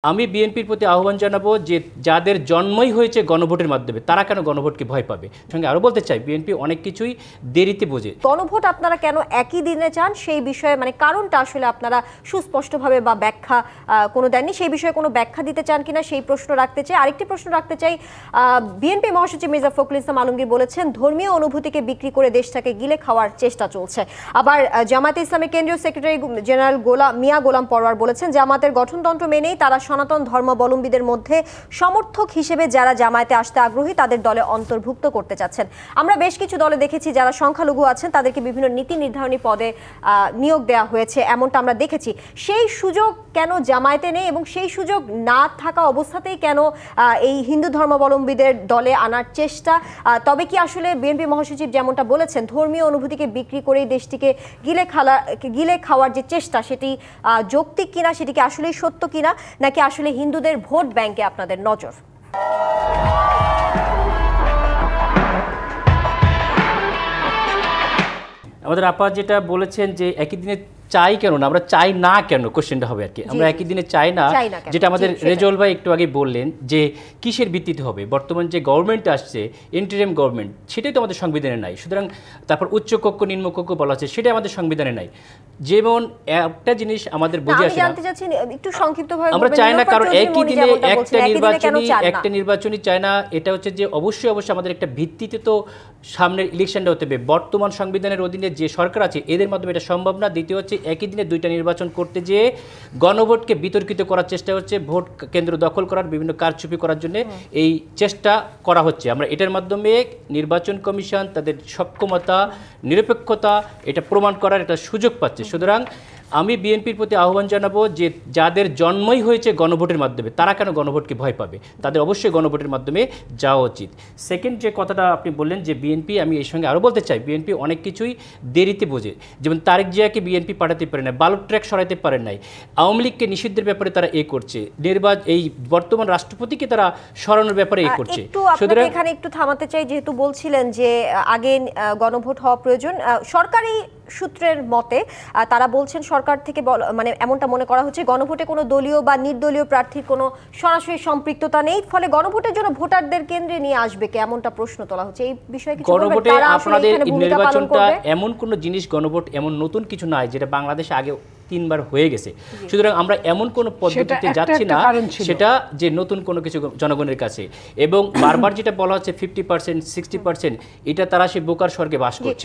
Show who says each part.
Speaker 1: আমি বিএনপির প্রতি আহ্বান জানাবো যে যাদের জন্মই হয়েছে গণভোটের মাধ্যমে তারা কেন গণভোটকে ভয় পাবে। সঙ্গে আরো বলতে চাই বিএনপি অনেক কিছুই দেরিতে বোঝে।
Speaker 2: গণভোট আপনারা কেন একই দিনে চান সেই বিষয়ে কারণটা আসলে আপনারা সুস্পষ্টভাবে বা ব্যাখ্যা কোনো দেননি, সেই বিষয়ে কোনো ব্যাখ্যা দিতে চান কিনা সেই প্রশ্ন রাখতে চাই। আরেকটি প্রশ্ন রাখতে চাই, বিএনপি মহাসচিব মির্জা ফখরুল ইসলাম আলমগীর বলেছেন ধর্মীয় অনুভূতিকে বিক্রি করে দেশটাকে গিলে খাওয়ার চেষ্টা চলছে। আবার জামায়াতে ইসলামের কেন্দ্রীয় সেক্রেটারি জেনারেল মিয়া গোলাম পরোয়ার বলেছেন জামাতের গঠনতন্ত্র মেনেই তারা সনাতন ধর্মাবলম্বীদের মধ্যে সমর্থক হিসেবে যারা জামায়াতে আসতে আগ্রহী তাদের দলে অন্তর্ভুক্ত করতে চাচ্ছেন। আমরা বেশ কিছু দলে দেখেছি যারা সংখ্যালঘু আছেন তাদেরকে বিভিন্ন নীতি নির্ধারণী পদে নিয়োগ দেওয়া হয়েছে, এমনটা আমরা দেখেছি। সেই সুযোগ কেন জামায়াতে নেই এবং সেই সুযোগ না থাকা অবস্থাতেই কেন এই হিন্দু ধর্মাবলম্বীদের দলে আনার চেষ্টা? তবে কি আসলে বিএনপি মহাসচিব যেমনটা বলেছেন ধর্মীয় অনুভূতিকে বিক্রি করেই দেশটিকে গিলে খাওয়ার যে চেষ্টা সেটি যৌক্তিক কিনা, সেটি কি আসলেই সত্য কিনা, নাকি আসলে হিন্দুদের ভোট ব্যাংকে আপনাদের নজর?
Speaker 1: আমাদের আপা যেটা বলেছেন যে একই দিনে চাই কেন না, আমরা চাই না কেন কোশ্চেনটা হবে আর কি। আমরা একই দিনে চাই না, যেটা আমাদের রেজল ভাই একটু আগে বললেন যে কিসের ভিত্তিতে হবে। বর্তমান যে গভর্নমেন্ট আসছে ইন্টারিম গভর্নমেন্ট, সেটাই তো আমাদের সংবিধানে নাই। সুতরাং তারপর উচ্চ কক্ষ নিম্ন কক্ষ বলা আছে, সেটাই আমাদের সংবিধানে নাই। যেমন একটা জিনিস আমাদের বুঝে আসে না,
Speaker 2: একটু সংক্ষিপ্তভাবে
Speaker 1: আমরা চাই না কারণ একই দিনে একটা নির্বাচনী চাই না। এটা হচ্ছে যে অবশ্যই আমাদের একটা ভিত্তিতে তো সামনের ইলেকশনটা হতে হবে। বর্তমান সংবিধানের অধীনে যে সরকার আছে এদের মাধ্যমে এটা সম্ভব না। দ্বিতীয় হচ্ছে একই দিনে দুইটা নির্বাচন করতে যেয়ে গণভোটকে বিতর্কিত করার চেষ্টা হচ্ছে, ভোট কেন্দ্র দখল করার, বিভিন্ন কারচুপি করার জন্য এই চেষ্টা করা হচ্ছে। আমরা এটার মাধ্যমে নির্বাচন কমিশন তাদের সক্ষমতা, নিরপেক্ষতা এটা প্রমাণ করার একটা সুযোগ পাচ্ছে। সুতরাং আমি বিএনপির প্রতি আহ্বান জানাবো যে যাদের জন্মই হয়েছে গণভোটের মাধ্যমে তারা কেন গণভোটকে ভয় পাবে, তাদের অবশ্যই গণভোটের মাধ্যমে যাওয়া উচিত। সেকেন্ড যে কথাটা আপনি বললেন যে বিএনপি, আমি এই সঙ্গে আরও বলতে চাই বিএনপি অনেক কিছুই দেরিতে বোঝে। যেমন তারেক জিয়াকে বিএনপি পাঠাতে পারে না, বালট ট্র্যাক সরাইতে পারেন নাই, আওয়ামী লীগকে নিষিদ্ধের ব্যাপারে তারা করছে, এই বর্তমান রাষ্ট্রপতিকে তারা সরানোর ব্যাপারে করছে।
Speaker 2: সুতরাং এখানে একটু থামাতে চাই, যেহেতু বলছিলেন যে আগে গণভোট হওয়া প্রয়োজন। সরকারি সূত্রের মতে তারা বলছেন সরকার থেকে এমনটা মনে করা হচ্ছে গণভোটে কোনো দলীয় বা নির্দলীয় প্রার্থীর কোনো সরাসরি সম্পৃক্ততা নেই, ফলে গণভোটের জন্য ভোটারদের কেন্দ্রে নিয়ে আসবে কে, এমনটা প্রশ্ন তোলা হচ্ছে। এই বিষয়ে কিছু বলবেন?
Speaker 1: গণভোটে আপনাদের নির্বাচনটা এমন কোন জিনিস, গণভোট এমন নতুন কিছু নয় যেটা বাংলাদেশে আগে 3 বার হয়ে গেছে। সুতরাং আমরা এমন কোন পদ্ধতিতে যাচ্ছি না সেটা যে নতুন কোনো কিছু জনগণের কাছে। এবং বারবার যেটা বলা হচ্ছে 50%, 60%, এটা তারা সে বোকার স্বর্গে বাস করছে।